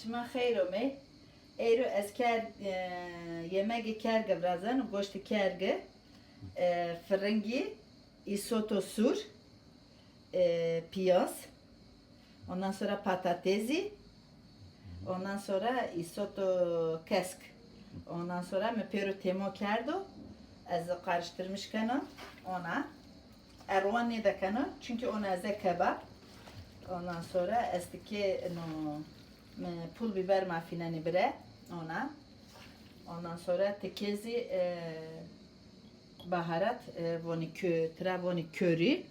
شما خیرومی ایرو از کر yemek kerge birazdan goştu kerge fırıngi isoto sur piyaz ondan sonra patatesi ondan sonra isoto kesk ondan sonra me peru temo kerdo az karıştırmışken ona erwan ne de kanı çünkü ona az kebap ondan sonra estiki no pul biber mafinani bre ona ondan sonra tekezi baharat voni voni köri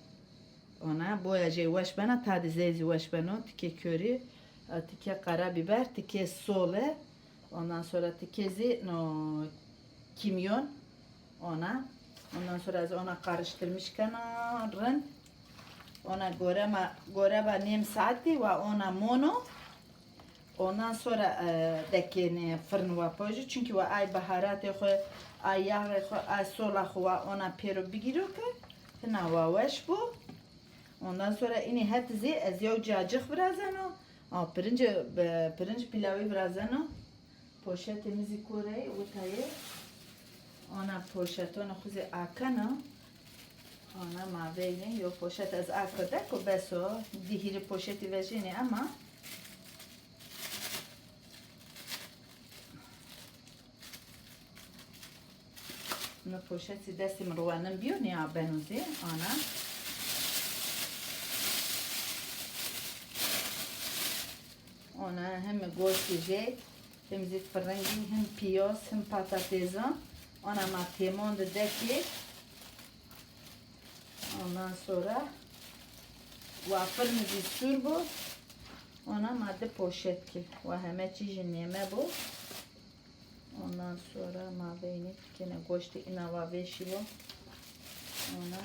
ona boyaca vaş bana tadı zeyzi vaş bana tike köri tike karabiber tike sole ondan sonra tikezi no kimyon ona ondan sonra az ona karıştırmışken ona goreba nem saati ve ona mono ondan sonra dekene fırın vapoju çünkü ay baharatı xo ay yağı xo ay sola xo ona peru bigiro ki hına vaş bu ondan sonra ini hetizi az yav cacık birazano pirinç pilavı birazano poşetimizi koray utayı ona poşetonu xuzi akana ona maveyne yo poşet az akada ko beso dihiri poşeti vejini ama no poşeti destim ruanın biyo ne abenuzi ana ona hem goştije hem zit fırıngi hem piyos hem patatezan ona matemon de deki ondan sonra waffle sür bu ona madde poşet ki ve heme çijin yeme bu ondan sonra maveyni tükene goştu inava veşi bu ona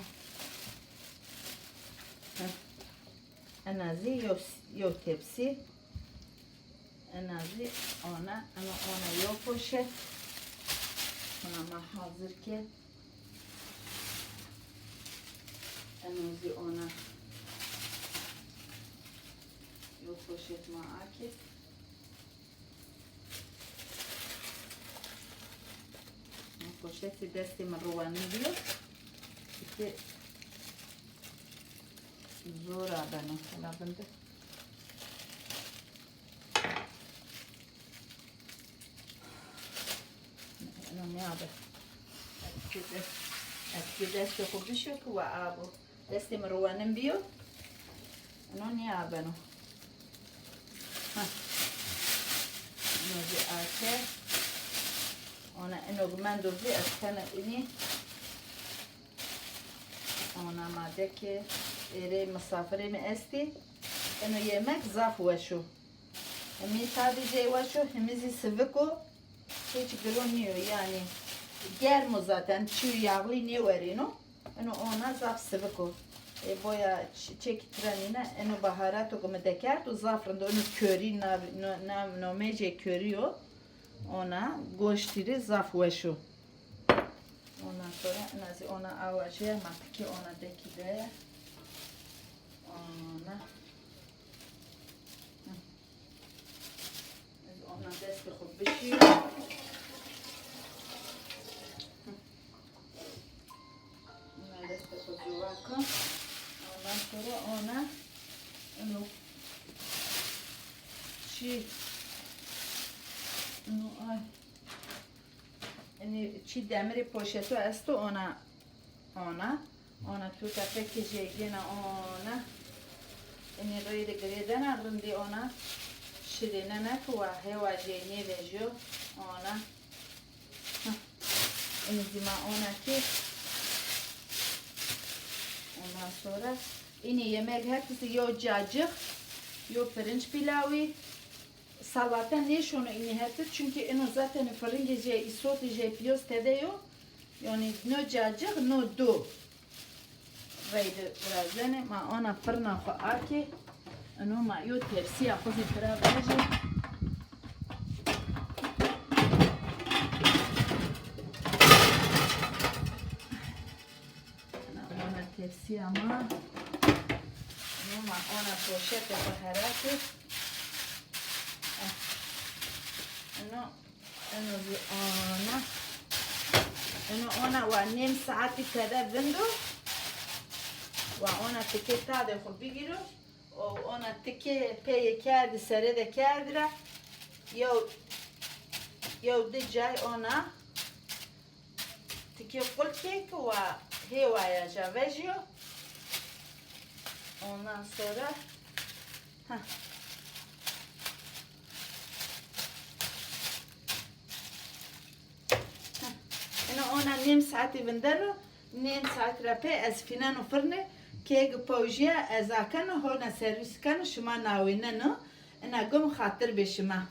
enazi yo tepsi enazi ona ama ona yo poşet ona hazır ki enazi ona yo poşet maaki poşeti destim ruanı diyor işte zor abano labında ne abi eski deste kubişo ku abo destim ruanı diyor ne abano ha ne ake ona enogman dozi askana ini ona madeke ere misafire mi esti eno yemek zaf veşo emi sadece veşo hemizi sıvıko hiç görünmüyor yani germo zaten çiğ yağlı ne verino eno ona zaf sıvıko boya çektirenine eno baharat o deker to zafrında onu köri na mece körüyor ona goştiri zaf veşo ondan sonra nazi ona avaje matki ona deki de ona deste khubişi ona deste khubivaka ondan sonra ona onu ay yani çi demiri poşeti esto ona tuta peki yine ona yani reyde greden arındı ona şirine ne kuva heva jeni vejo ona enzima ona ki ondan sonra ini yemek hepsi yo cacık yo pirinç pilavı salata ne şunu ini hepsi çünkü eno zaten fırın gece isot gece piyos tedeyo yani no cacık no do veyde birazdan ma ona fırına koyaki eno ma yo tepsi apozi pira veje ona tepsi ama eno ma ona poşete baharatı ona و نیم ساعتی کده بندو و ona تکه تاده خو بگیرو و ona تکه پی کرد سره ده کرد را یو ده جای ona تکه قل کیک و هیوایا جا وجیو ondan sonra ona نیم ساعتی بندرو نیم ساعت را پی از فینان و فرنه کیک پوجیا از اکن هون سرویس کن شما ناوینه نو انا گم خاطر به شما